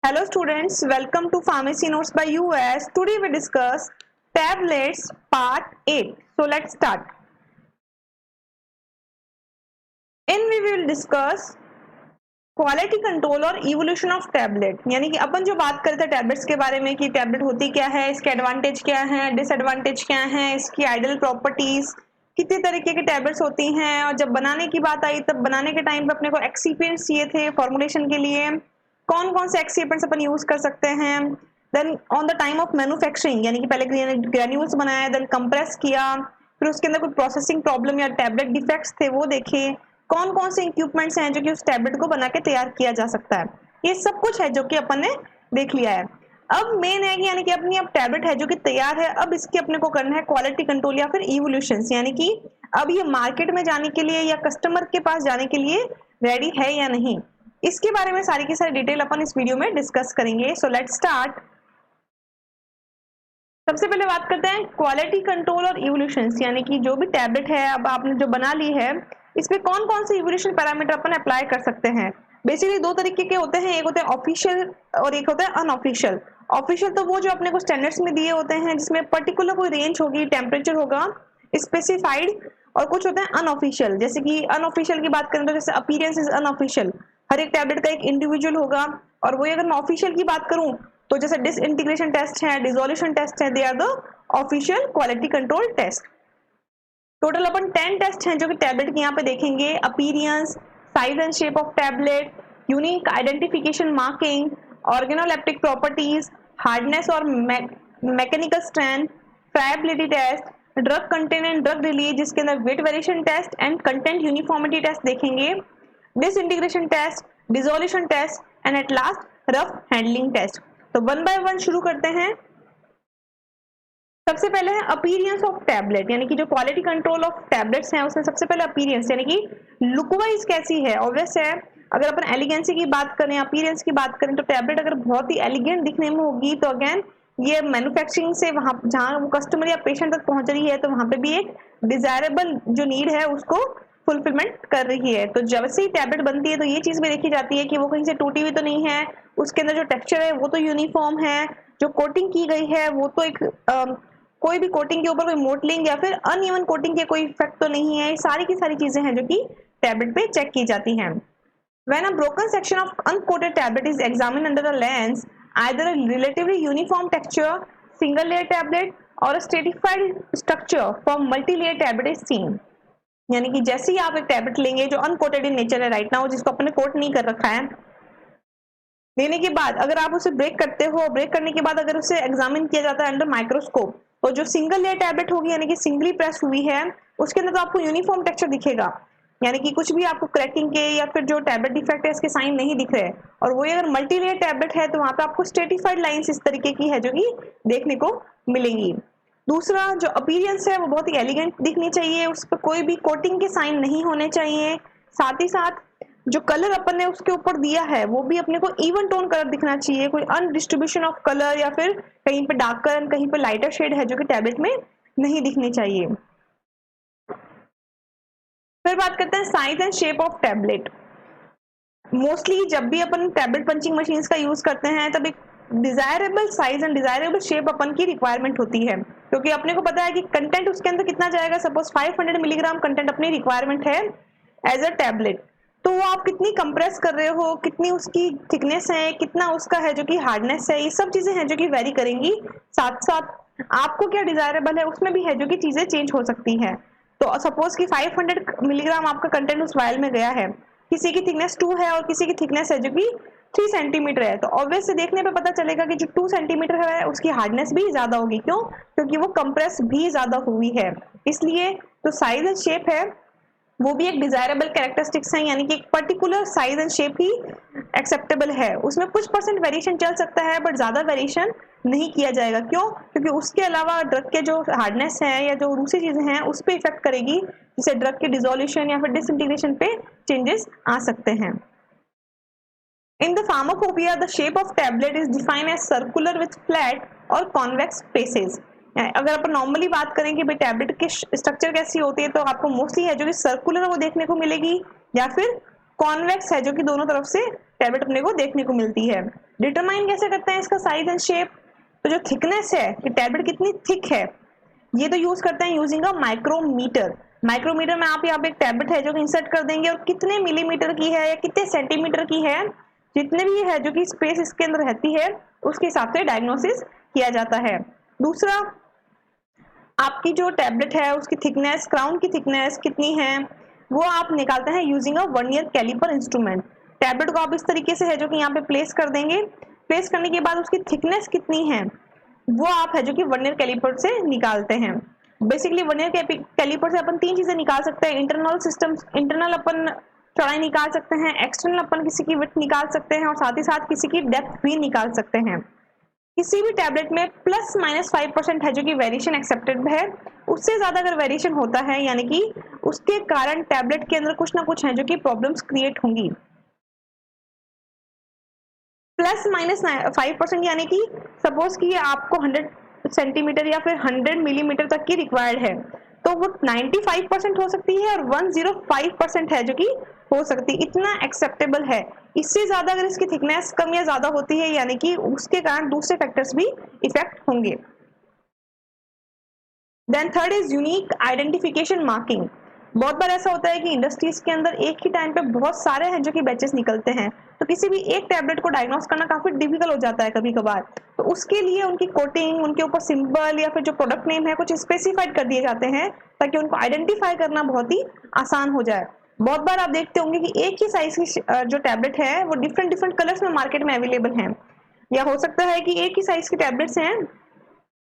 Hello students, welcome to Pharmacy Notes by US. Today we discuss tablets part 8. So let's start. We will discuss quality control और evolution of tablet, यानी कि अपन जो बात करते हैं tablets के बारे में कि टैबलेट होती क्या है, इसके एडवांटेज क्या है, डिसएडवांटेज क्या है, इसकी आइडियल प्रॉपर्टीज, कितने तरीके के टैबलेट्स होती हैं, और जब बनाने की बात आई तब बनाने के टाइम पे अपने को एक्सिपिएंट्स चाहिए थे फॉर्मुलेशन के लिए, कौन कौन से एक्सिपिएंट्स अपन यूज कर सकते हैं। Then on the time of manufacturing, यानी कि पहले ग्रेन्यूल्स बनाया, देन कंप्रेस किया, फिर उसके अंदर कोई प्रोसेसिंग प्रॉब्लम या टैबलेट डिफेक्ट्स थे वो देखे, कौन कौन से इक्विपमेंट्स हैं जो कि उस टैबलेट को बना के तैयार किया जा सकता है। ये सब कुछ है जो कि अपन ने देख लिया है। अब मेन है कि यानी कि अपनी अब टैबलेट है जो कि तैयार है, अब इसके अपने को करना है क्वालिटी कंट्रोल या फिर इवोल्यूशन, यानी कि अब ये मार्केट में जाने के लिए या कस्टमर के पास जाने के लिए रेडी है या नहीं, इसके बारे में सारी की सारी डिटेल अपन इस वीडियो में डिस्कस करेंगे। So let's start. सबसे पहले बात करते हैं क्वालिटी कंट्रोल और इवोल्यूशन, यानी कि जो भी टैबलेट है अब आपने जो बना ली है इसमें कौन कौन से इवोल्यूशन पैरामीटर अपन अप्लाई कर सकते हैं। बेसिकली दो तरीके के होते हैं, एक होते हैं ऑफिशियल और एक होता है अनऑफिशियल। ऑफिशियल तो वो जो अपने को स्टैंडर्ड्स में दिए होते हैं जिसमें पर्टिकुलर कोई रेंज होगी, टेम्परेचर होगा स्पेसिफाइड, और कुछ होते हैं अनऑफिशियल। जैसे कि अनऑफिशियल की बात करें तो जैसे अपीयरेंस इज अनऑफिशियल, हर एक टैबलेट का एक इंडिविजुअल होगा। और वही अगर मैं ऑफिशियल की बात करूं तो जैसे डिसइंटीग्रेशन टेस्ट है, डिसोल्यूशन टेस्ट है, they are the official quality control test. Total अपन 10 टेस्ट हैं जो कि टैबलेट के यहाँ पे देखेंगे। Appearance, size and shape of tablet, unique identification marking, organoleptic properties, hardness और mechanical strength, friability test, drug content and drug release जिसके अंदर weight variation test and content uniformity test देखेंगे, disintegration test, dissolution test and at last rough handling test. तो one by one शुरू करते हैं। सबसे पहले है अपीयरेंस ऑफ टैबलेट, यानी कि जो क्वालिटी कंट्रोल ऑफ टैबलेट्स हैं उसमें सबसे पहले अपीयरेंस यानी कि लुक वाइज कैसी है। ऑब्वियस है अगर अपन एलिगेंसी की बात करें, अपीयरेंस की बात करें तो टैबलेट अगर बहुत ही एलिगेंट दिखने में होगी तो अगेन ये मैन्युफैक्चरिंग से वहां जहां वो कस्टमर या पेशेंट तक पहुंच रही है तो वहां पे भी एक डिजायरेबल जो नीड है उसको फुलफिलमेंट कर रही है। तो जब से ही टैबलेट बनती है तो ये चीज भी देखी जाती है कि वो कहीं से टूटी हुई तो नहीं है, उसके अंदर जो टेक्सचर है वो तो यूनिफॉर्म है, जो कोटिंग की गई है वो तो एक कोई भी कोटिंग के ऊपर कोई मोटलिंग या फिर अनइवन कोटिंग के कोई इफेक्ट तो नहीं है। सारी की सारी चीजें हैं जो कि टैबलेट पे चेक की जाती हैं। When a broken section of uncoated tablet is examined under a lens, either a relatively uniform texture, single layer tablet or a stratified structure from multi-layer tablet is seen. यानी कि जैसे ही आप एक tablet लेंगे जो अनकोटेड इन नेचर है right now, जिसको अपने कोट नहीं कर रखा है, लेने के बाद अगर आप उसे ब्रेक करते हो, ब्रेक करने के बाद अगर उसे एग्जामिन किया जाता है अंडर माइक्रोस्कोप, तो जो सिंगल लेयर टैबलेट होगी यानी कि सिंगली प्रेस हुई है उसके अंदर तो आपको यूनिफॉर्म टेक्सचर दिखेगा, यानी कि कुछ भी आपको क्रैकिंग के या फिर जो टैबलेट डिफेक्ट है इसके साइन नहीं दिख रहे। और वही अगर मल्टी लेयर टैबलेट है तो वहां पे आपको स्ट्रेटिफाइड लाइंस इस तरीके की है जो कि देखने को मिलेंगी। दूसरा जो अपीयरेंस है वो बहुत ही एलिगेंट दिखनी चाहिए, उस पर कोई भी कोटिंग के साइन नहीं होने चाहिए। साथ ही साथ जो कलर अपन ने उसके ऊपर दिया है वो भी अपने को इवन टोन कलर दिखना चाहिए, कोई अनडिस्ट्रीब्यूशन ऑफ कलर या फिर कहीं पे डार्कर कहीं पे लाइटर शेड है जो कि टैबलेट में नहीं दिखनी चाहिए। फिर बात करते हैं size and shape of tablet. Mostly जब भी अपन टैबलेट पंचिंग मशीन्स का यूज करते हैं तब एक desirable size and desirable shape अपन की रिक्वायरमेंट होती है, क्योंकि अपने को पता है कि कंटेंट उसके अंदर कितना जाएगा। सपोज 500 मिलीग्राम कंटेंट अपनी रिक्वायरमेंट है एज अ टैबलेट, तो वो आप कितनी कंप्रेस कर रहे हो, कितनी उसकी थिकनेस है, कितना उसका है जो कि हार्डनेस है, ये सब चीजें हैं जो कि वेरी करेंगी। साथ साथ आपको क्या डिजायरेबल है उसमें भी है जो कि चीजें चेंज हो सकती है। तो सपोज कि 500 मिलीग्राम आपका कंटेंट उस वायल में गया है, किसी की थिकनेस 2 है और किसी की थिकनेस है जो कि 3 सेंटीमीटर है, तो ऑब्वियस से देखने पे पता चलेगा कि जो 2 सेंटीमीटर है उसकी हार्डनेस भी ज्यादा होगी। क्यों? क्योंकि वो कंप्रेस भी ज्यादा हुई है। इसलिए जो साइज एंड शेप है वो भी एक डिजायरेबल कैरेक्टरिस्टिक्स है, यानी कि एक particular size and shape he acceptable है। उसमें कुछ परसेंट वेरिएशन चल सकता है बट ज्यादा वेरिएशन नहीं किया जाएगा। क्यों? क्योंकि उसके अलावा ड्रग के जो हार्डनेस है या जो दूसरी चीजें हैं उस पर इफेक्ट करेगी, जिससे ड्रग के डिसोल्यूशन या फिर डिसइंटीग्रेशन पे चेंजेस आ सकते हैं। In the pharmacopoeia, the shape of tablet is defined as circular with flat और convex faces. अगर अपन नॉर्मली बात करें कि भाई टैबलेट की स्ट्रक्चर कैसी होती है तो आपको मोस्टली है जो कि सर्कुलर वो देखने को मिलेगी या फिर कॉन्वेक्स है जो कि दोनों तरफ से टैबलेट अपने को देखने को मिलती है। डिटरमाइन कैसे करते हैं इसका साइज एंड शेप? तो जो थिकनेस है कि टैबलेट कितनी थिक है, ये तो यूज करते हैं यूजिंग अ माइक्रोमीटर। माइक्रोमीटर में आप यहाँ पे एक टैबलेट है जो कि इंसर्ट कर देंगे और कितने मिलीमीटर की है या कितने सेंटीमीटर की है, जितने भी है जो कि स्पेस इसके अंदर रहती है उसके हिसाब से डायग्नोसिस किया जाता है। दूसरा, आपकी जो टैबलेट है उसकी थिकनेस, क्राउन की थिकनेस कितनी है, वो आप निकालते हैं using a vernier caliper instrument. Tablet को आप इस तरीके से है जो कि यहाँ पे प्लेस कर देंगे। प्लेस करने के बाद उसकी थिकनेस कितनी है वो आप है जो कि वर्नियर कैलिपर से निकालते हैं। बेसिकली वर्नियर कैलिपर से अपन तीन चीजें निकाल सकते हैं। इंटरनल अपन चौड़ाई निकाल सकते हैं, एक्सटर्नल अपन किसी की विड्थ निकाल सकते हैं और साथ ही साथ किसी की डेप्थ भी निकाल सकते हैं। किसी भी टैबलेट में +-5% है जो कि वेरिएशन एक्सेप्टेड है। उससे ज्यादा अगर वेरिएशन होता है यानी कि उसके कारण टैबलेट के अंदर कुछ ना कुछ है जो कि प्रॉब्लम्स क्रिएट होंगी। +-5% यानी कि सपोज कि आपको 100 सेंटीमीटर या फिर 100 मिलीमीटर तक की रिक्वायर्ड है, तो वो 95% हो सकती है और 105% है जो कि हो सकती है, इतना एक्सेप्टेबल है। इससे ज्यादा अगर इसकी थिकनेस कम या ज्यादा होती है यानी कि उसके कारण दूसरे फैक्टर्स भी इफेक्ट होंगे। Then third is unique identification marking. बहुत बार ऐसा होता है कि इंडस्ट्रीज के अंदर एक ही टाइम पे बहुत सारे हैं जो कि बैचेस निकलते हैं, तो किसी भी एक टैबलेट को डायग्नोस करना काफी डिफिकल्ट हो जाता है कभी कभार। तो उसके लिए उनकी कोटिंग, उनके ऊपर सिंबल या फिर जो प्रोडक्ट नेम है कुछ स्पेसिफाइड कर दिए जाते हैं ताकि उनको आइडेंटिफाई करना बहुत ही आसान हो जाए। बहुत बार आप देखते होंगे कि एक ही साइज की जो टैबलेट है वो डिफरेंट डिफरेंट कलर्स में मार्केट में अवेलेबल है, या हो सकता है कि एक ही साइज के टैबलेट्स हैं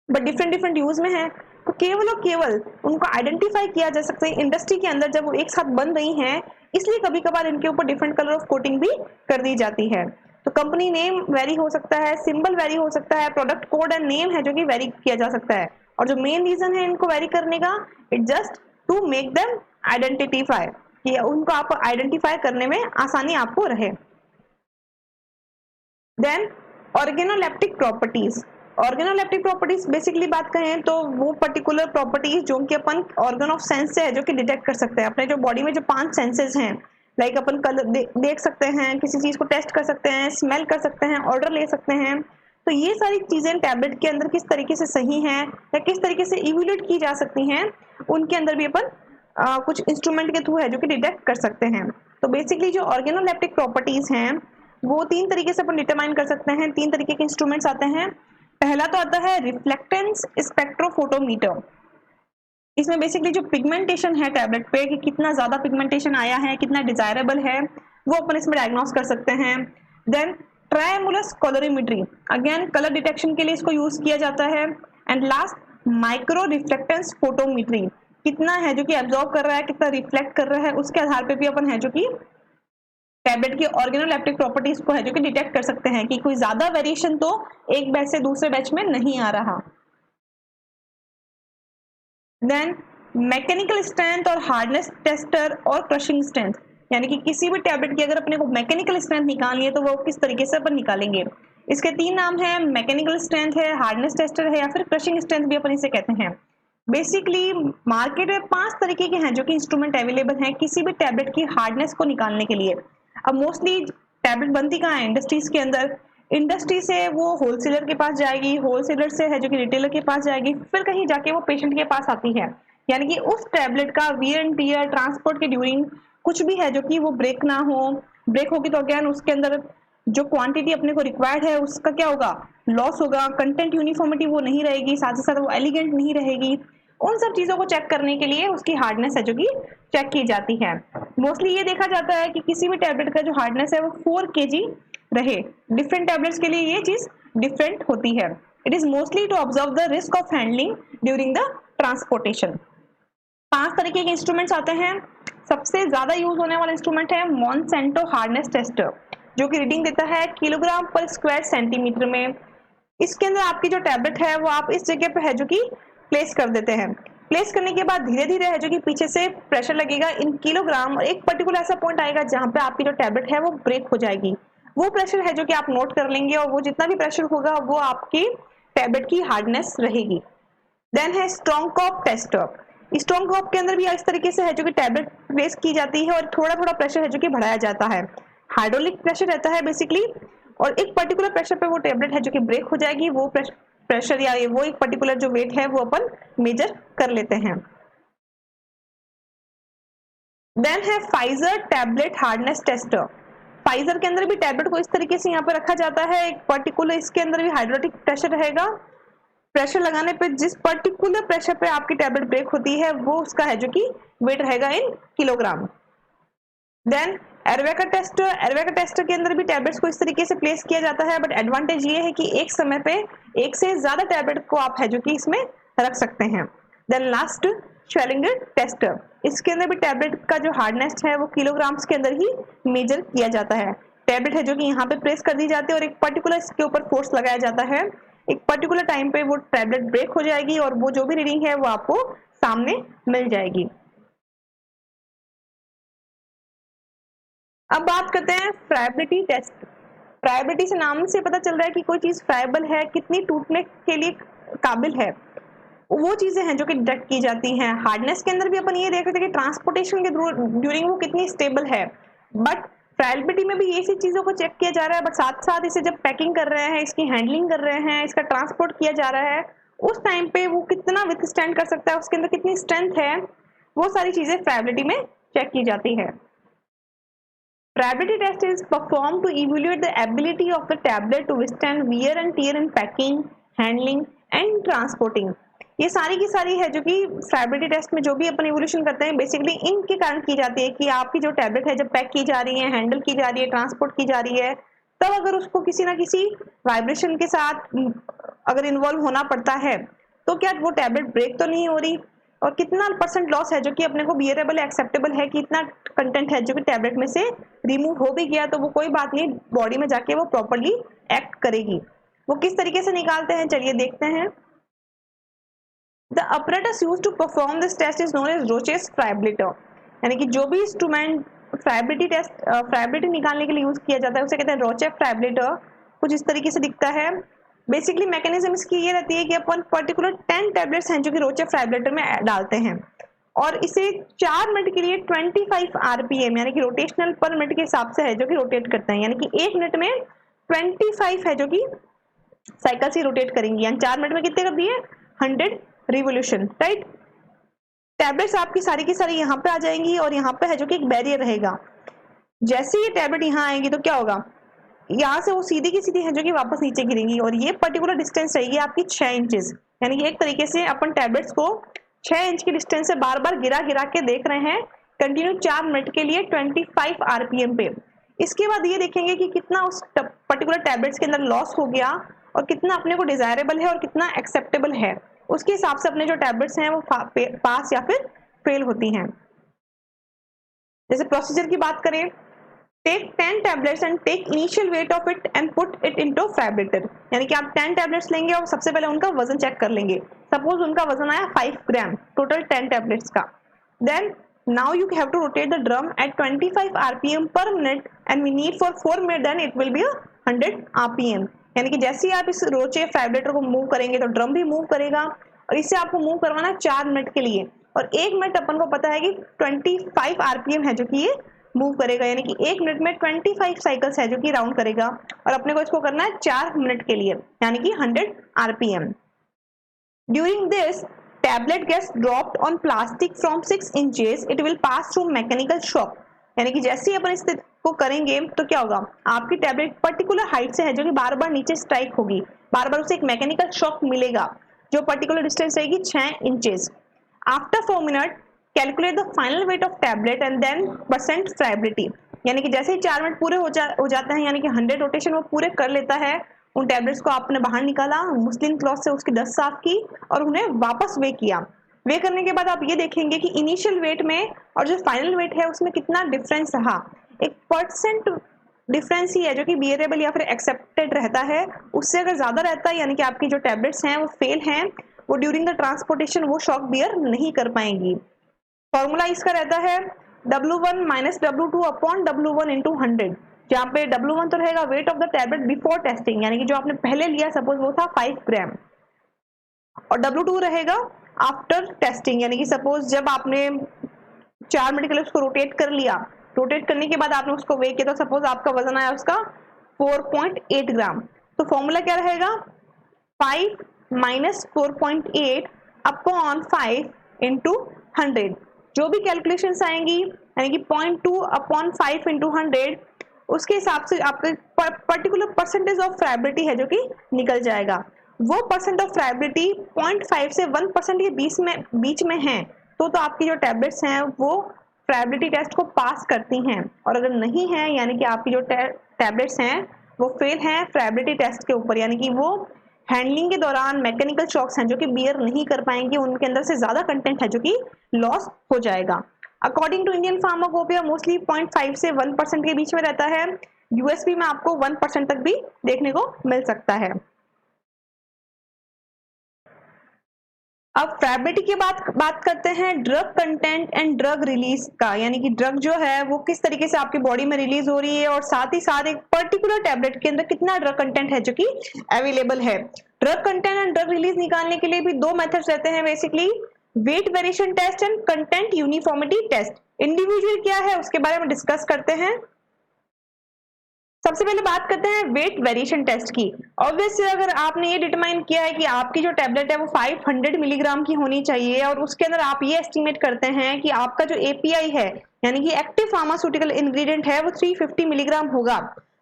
बट डिफरेंट डिफरेंट यूज में है। तो केवल और केवल उनको आइडेंटिफाई किया जा सकता है इंडस्ट्री के अंदर जब वो एक साथ बन रही हैं, इसलिए कभी कभार इनके ऊपर डिफरेंट कलर ऑफ कोटिंग भी कर दी जाती है। तो कंपनी नेम वेरी हो सकता है, सिंबल वेरी हो सकता है, प्रोडक्ट कोड एंड नेम है जो कि वेरी किया जा सकता है, और जो मेन रीजन है इनको वेरी करने का, it just to make them identify, कि उनको आप आइडेंटिफाई करने में आसानी आपको रहे। Then organoleptic properties. Organoleptic properties basically बात करें तो वो पर्टिकुलर प्रॉपर्टीज जो कि अपन ऑर्गन ऑफ सेंस से है जो कि डिटेक्ट कर सकते हैं। अपने जो बॉडी में जो 5 सेंसेस हैं, लाइक अपन कलर देख सकते हैं, किसी चीज को टेस्ट कर सकते हैं, स्मेल कर सकते हैं, ऑर्डर ले सकते हैं। तो ये सारी चीजें टैबलेट के अंदर किस तरीके से सही हैं या किस तरीके से इवैल्यूएट की जा सकती हैं, उनके अंदर भी अपन कुछ इंस्ट्रूमेंट के थ्रू है जो कि डिटेक्ट कर सकते हैं। तो बेसिकली जो ऑर्गेनोलेप्टिक प्रॉपर्टीज हैं वो 3 तरीके से अपन डिटरमाइन कर सकते हैं। 3 तरीके के इंस्ट्रूमेंट्स आते हैं। पहला तो आता है रिफ्लेक्टेंस स्पेक्ट्रोफोटोमीटर। इसमें बेसिकली जो पिगमेंटेशन है टैबलेट पे कि कितना ज्यादा पिगमेंटेशन आया है, कितना डिजायरेबल है, वो अपन इसमें डायग्नोस कर सकते हैं। देन ट्रायमुलस कलरीमेट्री, अगेन कलर डिटेक्शन के लिए इसको यूज किया जाता है। एंड लास्ट माइक्रो रिफ्लेक्टेंस फोटोमीट्री, कितना है जो कि एब्जॉर्ब कर रहा है, कितना रिफ्लेक्ट कर रहा है, उसके आधार पे भी अपन है जो कि टैबलेट की ऑर्गेनोलेप्टिक प्रॉपर्टीज को है जो कि डिटेक्ट कर सकते हैं कि कोई ज्यादा वेरिएशन तो एक बैच से दूसरे बैच में नहीं आ रहा। देन मैकेनिकल स्ट्रेंथ और हार्डनेस टेस्टर और क्रशिंग स्ट्रेंथ, यानी कि किसी भी टैबलेट की अगर अपने को मैकेनिकल स्ट्रेंथ निकालनी है तो वो किस तरीके से अपन निकालेंगे। इसके 3 नाम है, मैकेनिकल स्ट्रेंथ है, हार्डनेस टेस्टर है या फिर क्रशिंग स्ट्रेंथ भी अपन इसे कहते हैं। बेसिकली मार्केट में 5 तरीके के हैं जो कि इंस्ट्रूमेंट अवेलेबल हैं किसी भी टैबलेट की हार्डनेस को निकालने के लिए। अब मोस्टली टैबलेट बनती कहाँ है? इंडस्ट्रीज के अंदर। इंडस्ट्री से वो होलसेलर के पास जाएगी, होलसेलर से है जो कि रिटेलर के पास जाएगी, फिर कहीं जाके वो पेशेंट के पास आती है। यानी कि उस टैबलेट का वियर एंड टियर, ट्रांसपोर्ट के ड्यूरिंग कुछ भी है जो कि वो ब्रेक ना हो। ब्रेक होगी तो अगेन उसके अंदर जो क्वांटिटी अपने को रिक्वायर्ड है उसका क्या होगा, लॉस होगा। कंटेंट यूनिफॉर्मिटी वो नहीं रहेगी, साथ ही साथ वो एलिगेंट नहीं रहेगी। उन सब चीजों को चेक करने के लिए उसकी हार्डनेस है जो कि चेक की जाती है। मोस्टली ये देखा जाता है कि किसी भी टैबलेट का जो हार्डनेस है वो 4 kg रहे। डिफरेंट टैबलेट्स के लिए ये चीज डिफरेंट होती है। It is mostly to observe the risk of handling during the transportation. 5 तरीके के इंस्ट्रूमेंट्स आते हैं। सबसे ज्यादा यूज होने वाला इंस्ट्रूमेंट है मॉन्सेंटो हार्डनेस टेस्टर, जो कि रीडिंग देता है किलोग्राम पर स्क्वायर सेंटीमीटर में। इसके अंदर आपकी जो टैबलेट है वो आप इस जगह पे है जो कि प्लेस कर देते हैं। प्लेस करने के बाद धीरे धीरे है जो कि पीछे से प्रेशर लगेगा इन किलोग्राम, और एक पर्टिकुलर ऐसा पॉइंट आएगा जहां पे आपकी जो टैबलेट है वो ब्रेक हो जाएगी। वो प्रेशर है जो कि आप नोट कर लेंगे और वो जितना भी प्रेशर होगा वो आपकी टैबलेट की हार्डनेस रहेगी। देन है Strong Cobb tester. Strong Cobb के अंदर भी इस तरीके से है जो कि टैबलेट प्लेस की जाती है और थोड़ा थोड़ा प्रेशर है जो कि बढ़ाया जाता है। हाइड्रोलिक प्रेशर रहता है बेसिकली, और एक पर्टिकुलर प्रेशर पे वो टेबलेट है जो कि ब्रेक हो जाएगी, वो प्रेशर या वो एक पर्टिकुलर जो वेट है वो अपन मेजर कर लेते हैं। देन है Pfizer tablet hardness tester. Pfizer के अंदर भी टैबलेट को इस तरीके से यहाँ पे रखा जाता है, एक पर्टिकुलर इसके अंदर भी हाइड्रोलिक प्रेशर रहेगा। प्रेशर लगाने पे जिस पर्टिकुलर प्रेशर पे आपकी टैबलेट ब्रेक होती है वो उसका है जो कि वेट रहेगा in kilogram. Then Erweka tester, Erweka tester के अंदर भी टैबलेट्स को इस तरीके से प्लेस किया जाता है, बट एडवांटेज ये है कि एक समय पे एक से ज्यादा टैबलेट को आप है जो कि इसमें रख सकते हैं। देन लास्ट शेलिंगर टेस्टर, इसके अंदर भी टैबलेट का जो हार्डनेस है वो किलोग्राम्स के अंदर ही मेजर किया जाता है। टैबलेट है जो कि यहाँ पे प्रेस कर दी जाती है और एक पर्टिकुलर इसके ऊपर फोर्स लगाया जाता है, एक पर्टिकुलर टाइम पे वो टैबलेट ब्रेक हो जाएगी और वो जो भी रीडिंग है वो आपको सामने मिल जाएगी। अब बात करते हैं फ्राइबिलिटी टेस्ट। फ्राइबिलिटी से नाम से पता चल रहा है कि कोई चीज फ्राइबल है, कितनी टूटने के लिए काबिल है, वो चीजें हैं जो कि डिटेक्ट की जाती हैं। हार्डनेस के अंदर भी अपन ये देख रहे थे कि ट्रांसपोर्टेशन के ड्यूरिंग वो कितनी स्टेबल है, बट फ्राइबिलिटी में भी ये सी चीजों को चेक किया जा रहा है, बट साथ साथ इसे जब पैकिंग कर रहे हैं, इसकी हैंडलिंग कर रहे हैं, इसका ट्रांसपोर्ट किया जा रहा है, उस टाइम पे वो कितना विथस्टैंड कर सकता है, उसके अंदर कितनी स्ट्रेंथ है, वो सारी चीजें फ्राइबिलिटी में चेक की जाती है। Friability test is performed to evaluate the ability of the tablet to withstand wear and tear in packing, handling and transporting। ये सारी की सारी है जो कि फ्राइबिलिटी टेस्ट में जो भी अपन इवोल्यूशन करते हैं बेसिकली इनके कारण की जाती है कि आपकी जो टैबलेट है जब पैक की जा रही है, हैंडल की जा रही है, ट्रांसपोर्ट की जा रही है, तब अगर उसको किसी ना किसी वाइब्रेशन के साथ अगर इन्वॉल्व होना पड़ता है तो क्या वो टैबलेट ब्रेक तो नहीं हो रही, और कितना परसेंट लॉस है जो कि अपने को बियरेबल एक्सेप्टेबल है, कि इतना कंटेंट है जो कि टैबलेट में से रिमूव हो भी गया तो वो कोई बात नहीं, बॉडी में जाके वो प्रॉपर्ली एक्ट करेगी। वो किस तरीके से निकालते हैं चलिए देखते हैं। The apparatus used to perform this test is known as Roche's फ्राइबिलिटर, यानी कि जो भी इंस्ट्रूमेंट फ्राइबिलिटी टेस्ट फ्राइबिलिटी निकालने के लिए यूज किया जाता है उसे कहते हैं रोचे फ्राइबिलिटर। कुछ इस तरीके से दिखता है। बेसिकली मैकेनिज्म इसकी ये रहती है कि अपन पर्टिकुलर 10 टैबलेट्स हैं जो कि रोचे फ्राइबिलिटर में डालते हैं और इसे 4 मिनट के लिए 25 आरपीएम यानी कि रोटेशनल पर मिनट के हिसाब से है जो कि रोटेट करते हैं, यानी कि 1 मिनट में 25 है जो कि साइकिल से रोटेट करेंगी, यानी 4 मिनट में कितने कर दिए 100 रिवोल्यूशन, राइट। टैबलेट्स आपकी सारी की सारी यहाँ पे आ जाएंगी और यहाँ पे है जो कि एक बैरियर रहेगा। जैसे ये टैबलेट यहाँ आएंगी तो क्या होगा, यहाँ से वो सीधी की सीधी है जो कि वापस नीचे गिरेंगी और ये पर्टिकुलर डिस्टेंस रहेगी आपकी 6 इंचेस, यानी कि एक तरीके से अपन टैबलेट्स को 6 इंच की डिस्टेंस से बार बार गिरा गिरा के देख रहे हैं कंटिन्यू 4 मिनट के लिए 25 आरपीएम पे। इसके बाद ये देखेंगे कि कितना उस पर्टिकुलर टैबलेट्स के अंदर लॉस हो गया और कितना अपने को डिजायरेबल है और कितना एक्सेप्टेबल है, उसके हिसाब से अपने जो टैबलेट्स हैं वो पास या फिर फेल होती हैं। जैसे प्रोसीजर की बात करें, take 10 tablets and take initial weight of it and put it into friabilator, यानी कि आप 10 टैबलेट्स लेंगे और सबसे पहले उनका वजन चेक कर लेंगे। सपोज उनका वजन आया 5 ग्राम टोटल 10 टैबलेट्स का। Then now you have to rotate the drum at 25 RPM per minute and we need for 4 minute, then it will be 100 RPM, यानी कि जैसे ही आप इस रोचे फ्राइबिलिटर को मूव करेंगे तो ड्रम भी मूव करेगा और इसे आपको मूव करवाना 4 मिनट के लिए और 1 मिनट अपन को पता है कि 25 आरपीएम है जो कि ये मूव करेगा, यानी कि 1 मिनट में 25 साइकिल्स है जो कि राउंड करेगा और अपने को इसको करना है 4 मिनट के लिए, यानी कि 100 RPM. During this tablet gets dropped on plastic from 6 inches, it will pass through mechanical shock, यानी कि जैसे ही अपन इस को करेंगे तो क्या होगा, आपकी टैबलेट पर्टिकुलर हाइट से है जो कि बार बार नीचे स्ट्राइक होगी, बार बार उसे एक मैकेनिकल शॉक मिलेगा जो पर्टिकुलर डिस्टेंस रहेगी 6 inches. After 4 minute calculate the final weight of tablet and then percent friability, यानी कि जैसे ही 4 मिनट पूरे हो जाते हैं, यानी कि 100 रोटेशन वो पूरे कर लेता है, उन टैबलेट्स को आपने बाहर निकाला, मुस्लिम क्लॉथ से उसकी डस्ट साफ की और उन्हें वापस वे किया। वे करने के बाद आप ये देखेंगे कि इनिशियल वेट में और जो फाइनल वेट है उसमें कितना डिफरेंस रहा। एक परसेंट डिफरेंस ही है जो कि बियरेबल या फिर एक्सेप्टेड रहता है, उससे अगर ज्यादा रहता है यानी कि आपकी जो टैबलेट्स हैं वो फेल हैं, वो ड्यूरिंग द ट्रांसपोर्टेशन वो शॉक बियर नहीं कर पाएंगी। फॉर्मूला इसका रहता है W1 minus W2 upon W1 into 100, जहाँ पे W1 तो रहेगा weight of the tablet before testing, यानी कि जो आपने पहले लिया सपोज वो था 5 ग्राम, और W2 रहेगा आफ्टर टेस्टिंग, यानी कि सपोज जब आपने 4 मिनट के लिए उसको रोटेट कर लिया, रोटेट करने के बाद आपने उसको वे किया तो सपोज आपका वजन आया उसका 4.8 ग्राम। तो फॉर्मूला क्या रहेगा, 5 माइनस 4.8 अपॉन 5 इंटू 100। जो भी कैलकुलेशंस आएंगी यानी कि 0.2 अपॉन 5 इंटू 100, उसके हिसाब से आपका पर्टिकुलर परसेंटेज ऑफ फ्राइबिलिटी है जो कि निकल जाएगा। वो परसेंट ऑफ फ्राइबिलिटी 0.5 से 1% के बीच में है तो आपकी जो टैबलेट्स हैं वो फ्राइबिलिटी टेस्ट को पास करती हैं, और अगर नहीं है यानी कि आपकी जो टैबलेट्स हैं वो फेल हैं फ्राइबिलिटी टेस्ट के ऊपर, यानी कि वो हैंडलिंग के दौरान मैकेनिकल शॉक्स हैं जो कि बियर नहीं कर पाएंगे, उनके अंदर से ज्यादा कंटेंट है जो कि लॉस हो जाएगा। According to Indian pharmacopoeia mostly 0.5 से 1% के बीच में रहता है। यूएसपी में आपको 1% तक भी देखने को मिल सकता है। अब फ्राइबिलिटी की बात करते हैं drug content and drug release का, यानी कि ड्रग जो है वो किस तरीके से आपकी बॉडी में रिलीज हो रही है और साथ ही साथ एक पर्टिकुलर टैबलेट के अंदर कितना ड्रग कंटेंट है जो कि अवेलेबल है। Drug content and drug release निकालने के लिए भी दो मेथड्स रहते हैं basically, weight variation test and content uniformity test. Individual क्या है उसके बारे में डिस्कस करते हैं। सबसे पहले बात करते हैं वेट वेरिएशन टेस्ट की। ऑब्वियसली अगर आपने ये डिटरमाइन किया है कि आपकी जो टैबलेट है वो 500 मिलीग्राम की होनी चाहिए और उसके अंदर आप ये एस्टिमेट करते हैं कि आपका जो एपीआई है यानी कि एक्टिव फार्मास्यूटिकल इंग्रेडिएंट है वो 350 मिलीग्राम होगा,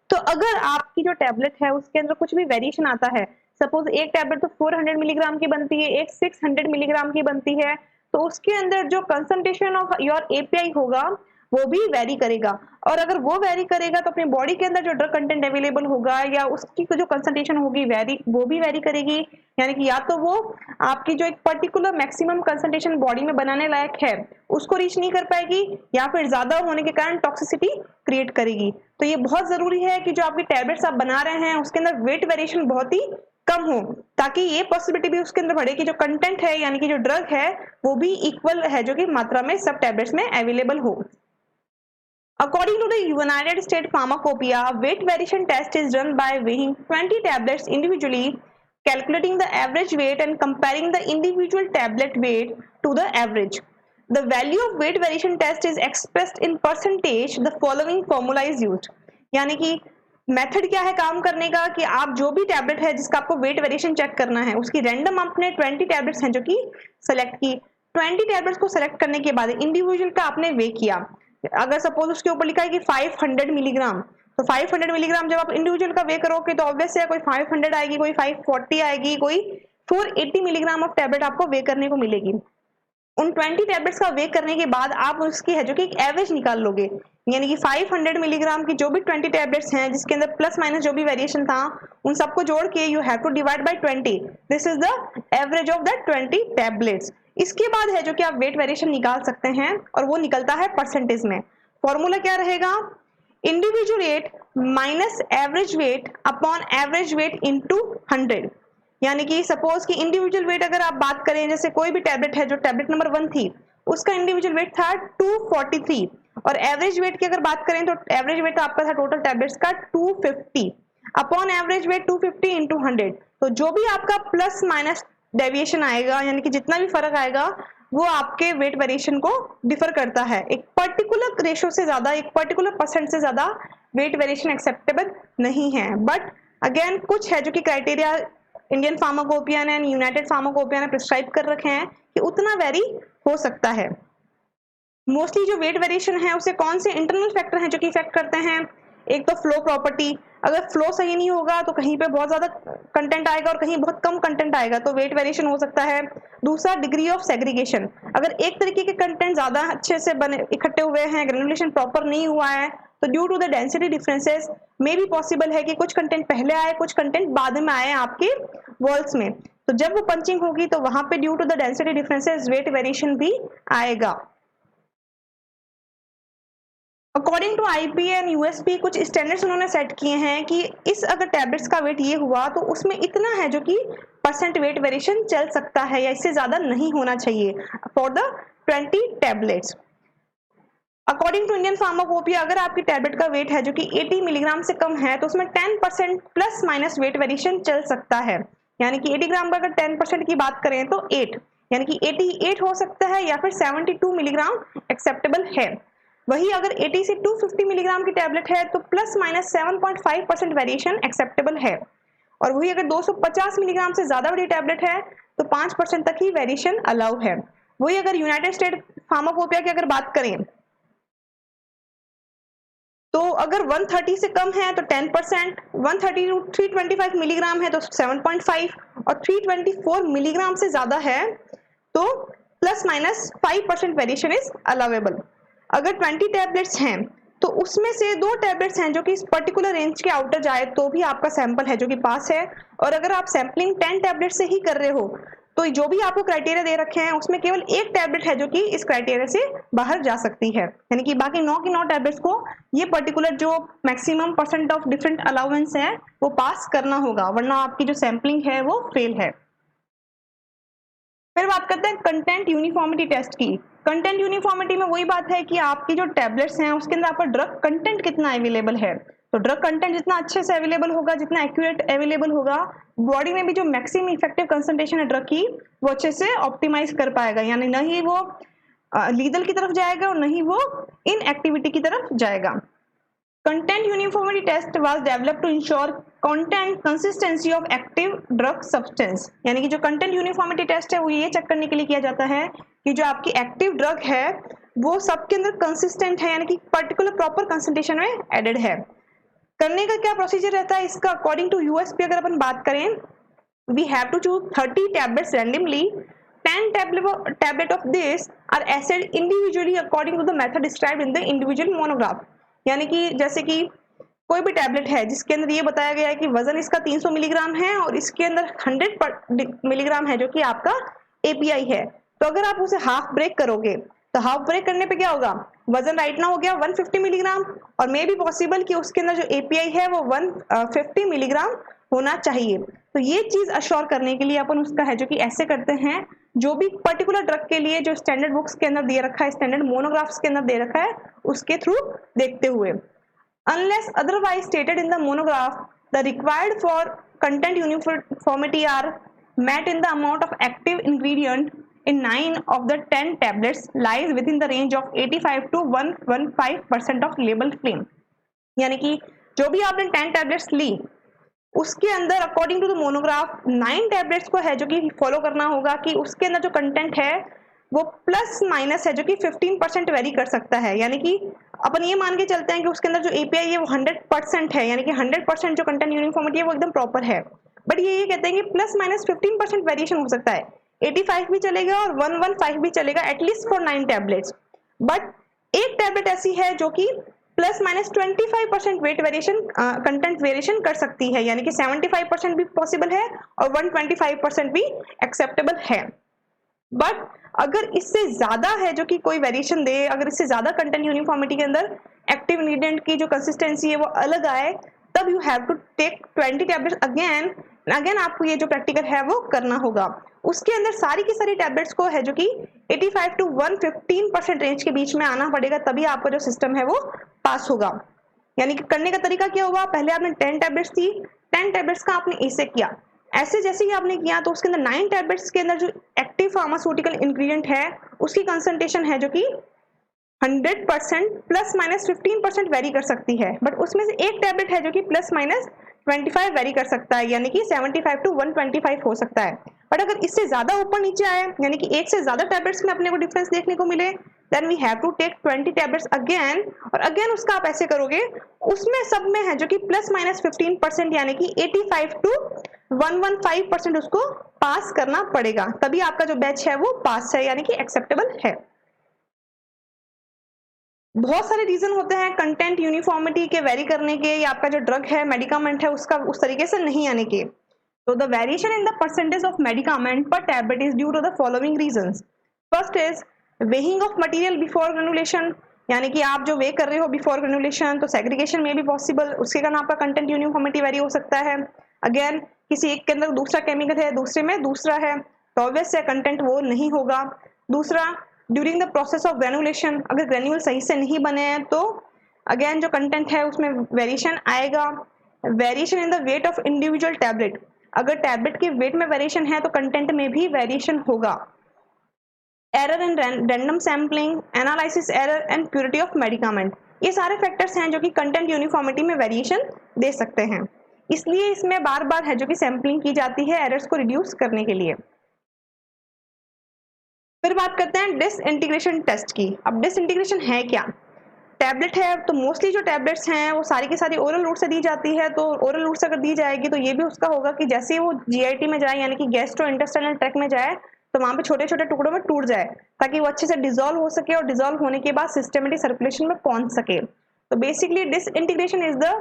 तो अगर आपकी जो टैबलेट है उसके अंदर कुछ भी वेरिएशन आता है, सपोज एक टैबलेट तो 400 मिलीग्राम की बनती है, एक 600 मिलीग्राम की बनती है, तो उसके अंदर जो कंसंट्रेशन ऑफ योर एपीआई होगा वो भी वेरी करेगा, और अगर वो वेरी करेगा तो अपनी बॉडी के अंदर जो ड्रग कंटेंट अवेलेबल होगा या उसकी जो कंसंट्रेशन होगी वो भी वेरी करेगी, यानी कि या तो वो आपकी जो एक पर्टिकुलर मैक्सिमम कंसंट्रेशन बॉडी में बनाने लायक है उसको रीच नहीं कर पाएगी या फिर ज्यादा होने के कारण टॉक्सिसिटी क्रिएट करेगी। तो ये बहुत जरूरी है कि जो आपकी टैबलेट्स आप बना रहे हैं उसके अंदर वेट वेरिएशन बहुत ही कम हो, ताकि ये पॉसिबिलिटी भी उसके अंदर बढ़े कि जो कंटेंट है यानी कि जो ड्रग है वो भी इक्वल है जो कि मात्रा में सब टैबलेट्स में अवेलेबल हो। According to the United States Pharmacopoeia, weight variation test is done by weighing 20 tablets individually, calculating the average weight and comparing the individual tablet weight to the average. The value of weight variation test is expressed in percentage. The following formula is used. यानी कि method क्या है काम करने का कि आप जो भी टैबलेट है जिसका आपको वेट वेरिएशन चेक करना है उसकी रैंडम आपने 20 टैबलेट्स हैं जो कि सेलेक्ट की, 20 टैबलेट्स को सेलेक्ट करने के बाद इंडिविजुअल का आपने वे किया। अगर सपोज उसके ऊपर लिखा है कि 500 मिलीग्राम, तो 500 मिलीग्राम जब आप इंडिविजुअल का वे करोगे तो ऑब्वियस है कोई 500 आएगी, कोई 540 आएगी, कोई 480 मिलीग्राम ऑफ टैबलेट आपको वे करने को मिलेगी। उन 20 टैबलेट्स का वे करने के बाद आप उसकी है जो कि एक एवरेज निकाल लोगे, यानी कि 500 मिलीग्राम की जो भी 20 टैबलेट्स हैं जिसके अंदर प्लस माइनस जो भी वेरिएशन था उन सबको जोड़ के you have to divide by 20, this is the average of the 20 tablets. इसके बाद है जो कि आप वेट वेरिएशन निकाल सकते हैं और वो निकलता है परसेंटेज में। फॉर्मूला क्या रहेगा, individual wait minus average weight upon average weight into 100, यानी कि सपोज कि इंडिविजुअल वेट अगर आप बात करें, जैसे कोई भी टैबलेट है जो टैबलेट नंबर 1 थी उसका इंडिविजुअल वेट था 243 और एवरेज वेट की अगर बात करें तो एवरेज वेट आपका था टोटल टैबलेट्स का 250 अपॉन एवरेज वेट 250 इंटू 100, तो जो भी आपका प्लस माइनस डेविएशन आएगा यानी कि जितना भी फर्क आएगा वो आपके वेट वेरिएशन को डिफर करता है। एक पर्टिकुलर रेशो से ज्यादा, एक पर्टिकुलर परसेंट से ज्यादा वेट वेरिएशन एक्सेप्टेबल नहीं है, बट अगेन कुछ है जो कि क्राइटेरिया इंडियन फार्माकोपिया ने, यूनाइटेड फार्माकोपिया ने प्रिस्क्राइब कर रखे हैं कि उतना वेरी हो सकता है। मोस्टली जो वेट वेरिएशन है उसे कौन से इंटरनल फैक्टर हैं जो कि इफेक्ट करते हैं, एक तो फ्लो प्रॉपर्टी, अगर फ्लो सही नहीं होगा तो कहीं पे बहुत ज्यादा कंटेंट आएगा और कहीं बहुत कम कंटेंट आएगा तो वेट वेरिएशन हो सकता है। दूसरा डिग्री ऑफ सेग्रीगेशन, अगर एक तरीके के कंटेंट ज्यादा अच्छे से बने इकट्ठे हुए हैं, ग्रेनुलेशन प्रॉपर नहीं हुआ है, तो due to the density differences मे भी पॉसिबल है कि कुछ कंटेंट पहले आए कुछ कंटेंट बाद में आए आपके वॉल्स में, तो जब वो पंचिंग होगी तो वहां पे due to the density differences weight variation भी आएगा। According to IP and USP कुछ स्टैंडर्ड्स उन्होंने सेट किए हैं कि इस अगर टैबलेट्स का वेट ये हुआ तो उसमें इतना है जो कि परसेंट वेट वेरिएशन चल सकता है या इससे ज्यादा नहीं होना चाहिए for the 20 tablets. According to Indian pharmacopoeia अगर आपकी टैबलेट का वेट है जो कि 80 मिलीग्राम से कम है तो उसमें 10% प्लस माइनस वेट वेरिएशन चल सकता है, यानी कि 80 ग्राम का अगर 10% की बात करें तो 8 यानी कि 88 हो सकता है या फिर 72 मिलीग्राम एक्सेप्टेबल है। वही अगर 80 से 250 मिलीग्राम की टैबलेट है तो प्लस माइनस 7.5% वेरिएशन एक्सेप्टेबल है, और वही अगर 250 मिलीग्राम से ज्यादा बड़ी टैबलेट है तो 5% तक ही वेरिएशन अलाउ है। वही अगर यूनाइटेड स्टेट फार्माकोपिया की अगर बात करें तो अगर 130 से कम है तो 10%, 130 टू 325 मिलीग्राम है तो 7.5, और 324 मिलीग्राम से ज्यादा है तो plus minus 5% variation is allowable. अगर 20 टैबलेट्स हैं तो उसमें से 2 टैबलेट्स हैं जो कि इस पर्टिकुलर रेंज के आउटर जाए तो भी आपका सैंपल है जो कि पास है, और अगर आप सैंपलिंग 10 टैबलेट से ही कर रहे हो तो जो भी आपको क्राइटेरिया दे रखे हैं उसमें केवल एक टैबलेट है जो कि इस क्राइटेरिया से बाहर जा सकती है, यानी कि बाकी 9 की 9 टैबलेट्स को ये पर्टिकुलर जो maximum percent of different allowance है वो पास करना होगा, वरना आपकी जो सैंपलिंग है वो फेल है। फिर बात करते हैं कंटेंट यूनिफॉर्मिटी टेस्ट की। कंटेंट यूनिफॉर्मिटी में वही बात है कि आपकी जो टैबलेट्स हैं उसके अंदर आपका ड्रग कंटेंट कितना अवेलेबल है। तो ड्रग कंटेंट जितना अच्छे से अवेलेबल होगा, जितना एक्यूरेट अवेलेबल होगा, बॉडी में भी जो मैक्सिमम इफेक्टिव कंसंट्रेशन है ड्रग की वो अच्छे से ऑप्टिमाइज कर पाएगा, यानी न ही वो लीगल की तरफ जाएगा और न ही वो इनएक्टिविटी की तरफ जाएगा। Content uniformity test was developed to ensure content consistency of active drug substance, यानी कि जो content uniformity test है वो ये चेक करने के लिए किया जाता है कि जो आपकी एक्टिव ड्रग है वो सबके अंदर कंसिस्टेंट है, यानी कि पर्टिकुलर प्रॉपर कंसंट्रेशन में एडेड है। करने का क्या प्रोसीजर रहता है इसका? अकॉर्डिंग टू यूएसपी अगर अपन बात करें, we have to choose 30 tablets randomly, 10 tablet of this are assayed individually according to the method described in the individual monograph, यानी कि जैसे कि कोई भी टैबलेट है जिसके अंदर ये बताया गया है कि वजन इसका 300 मिलीग्राम है और इसके अंदर 100 मिलीग्राम है जो कि आपका एपीआई है, तो अगर आप उसे हाफ ब्रेक करोगे तो हाफ ब्रेक करने पे क्या होगा, वजन राइट ना हो गया 150 मिलीग्राम, और मे बी पॉसिबल कि उसके अंदर जो एपीआई है वो 150 मिलीग्राम होना चाहिए। तो ये चीज अश्योर करने के लिए अपन उसका है जो कि ऐसे करते हैं, जो भी पर्टिकुलर ड्रग के लिए जो स्टैंडर्ड बुक्स के अंदर दे रखा है, स्टैंडर्ड मोनोग्राफ्स के अंदर दे रखा है, उसके थ्रू देखते हुए, unless otherwise stated in the monograph the required for content uniformity are met in the amount of active ingredient in 9 of the 10 tablets lies within the range of 85 to 115% of label claim, यानी कि जो भी आपने 10 tablets ली उसके अंदर according to the monograph 9 tablets को है जो कि फॉलो करना होगा कि उसके अंदर जो कंटेंट है वो प्लस माइनस है जो कि 15% वेरी कर सकता है, यानी कि अपन ये मान के चलते हैं कि उसके अंदर जो एपीआई है वो 100% है, यानी कि 100% जो कंटेंट यूनिफॉर्मिटी है वो एकदम प्रॉपर है, बट ये कहते हैं कि प्लस माइनस 15% वेरिएशन हो सकता है, 85 भी चलेगा और 115 भी चलेगा एटलीस्ट फॉर 9 टैबलेट्स, बट एक टैबलेट ऐसी है जो कि plus minus 25% weight variation content variation कर सकती है, यानी कि 75% भी पॉसिबल है और 125% भी एक्सेप्टेबल है। बट अगर इससे ज्यादा है जो कि कोई वेरिएशन दे, अगर इससे ज्यादा कंटेंट यूनिफॉर्मिटी के अंदर एक्टिव इंग्रेडिएंट की जो कंसिस्टेंसी है वो अलग आए, तब you have to take 20 tablets again आपको ये जो प्रैक्टिकल है वो करना होगा। उसके अंदर सारी की सारी टैबलेट्स को है जो कि 85 टू 115% रेंज के बीच में आना पड़ेगा, तभी आपका जो सिस्टम है वो पास होगा। यानी कि करने का तरीका क्या होगा, पहले आपने 10 टैबलेट्स थी, 10 टैबलेट्स का आपने ऐसे किया, ऐसे जैसे ही आपने किया तो उसके अंदर 9 टैबलेट्स के अंदर जो एक्टिव फार्मास्यूटिकल इंग्रेडिएंट है उसकी कंसंट्रेशन है जो कि 100% प्लस माइनस 15% वेरी कर सकती है, बट उसमें से एक टैबलेट है जो कि प्लस माइनस 25 वेरी कर सकता है, यानी कि 75 टू 125 हो सकता है। बट अगर इससे ज्यादा ऊपर नीचे आए, यानी कि एक से ज्यादा टैबलेट्स में अपने को डिफरेंस देखने को मिले, then we have to take 20 tablets again, और अगेन उसका आप ऐसे करोगे, उसमें सब में है जो कि प्लस माइनस 15% यानी कि 85 टू 115% उसको पास करना पड़ेगा, तभी आपका जो बैच है वो पास है, यानी कि एक्सेप्टेबल है। बहुत सारे रीजन होते हैं कंटेंट यूनिफॉर्मिटी के वेरी करने के, या आपका जो ड्रग है मेडिकामेंट है उसका उस तरीके से नहीं आने के। तो the variation in the percentage of medicament per tablet is due to the following reasons. First is weighing of material before granulation, यानी कि आप जो वे कर रहे हो बिफोर ग्रेनुलेशन तो सेग्रीगेशन में भी पॉसिबल, उसके कारण आपका कंटेंट यूनिफॉर्मिटी वेरी हो सकता है। अगेन किसी एक के अंदर दूसरा केमिकल है, दूसरे में दूसरा है, तो ऑब्वियस है कंटेंट वो नहीं होगा। दूसरा, during the process of granulation, अगर ग्रेन्यूल सही से नहीं बने हैं तो अगेन जो कंटेंट है उसमें वेरिएशन आएगा। Variation in the weight of individual tablet, अगर टैबलेट के वेट में वेरिएशन है तो कंटेंट में भी वेरिएशन होगा। Error in random sampling, analysis error and purity of medicament, ये सारे फैक्टर्स हैं जो कि कंटेंट यूनिफॉर्मिटी में वेरिएशन दे सकते हैं। इसलिए इसमें बार बार है जो कि सैम्पलिंग की जाती है एरर्स को रिड्यूस करने के लिए। फिर बात करते हैं डिसइंटीग्रेशन टेस्ट की। अब डिसइंटीग्रेशन है क्या? टैबलेट है तो मोस्टली जो टैबलेट्स हैं वो सारी की सारी ओरल रूट से दी जाती है, तो ओरल रूट से अगर दी जाएगी तो ये भी उसका होगा कि जैसे ही वो जीआईटी में जाए यानी कि गैस्ट्रो इंटेस्टाइनल ट्रैक्ट में जाए तो वहां पे छोटे छोटे टुकड़ों में टूट जाए ताकि वो अच्छे से डिजोल्व हो सके और डिजोल्व होने के बाद सिस्टमेटिक सर्कुलेशन में पहुंच सके। तो basically disintegration is the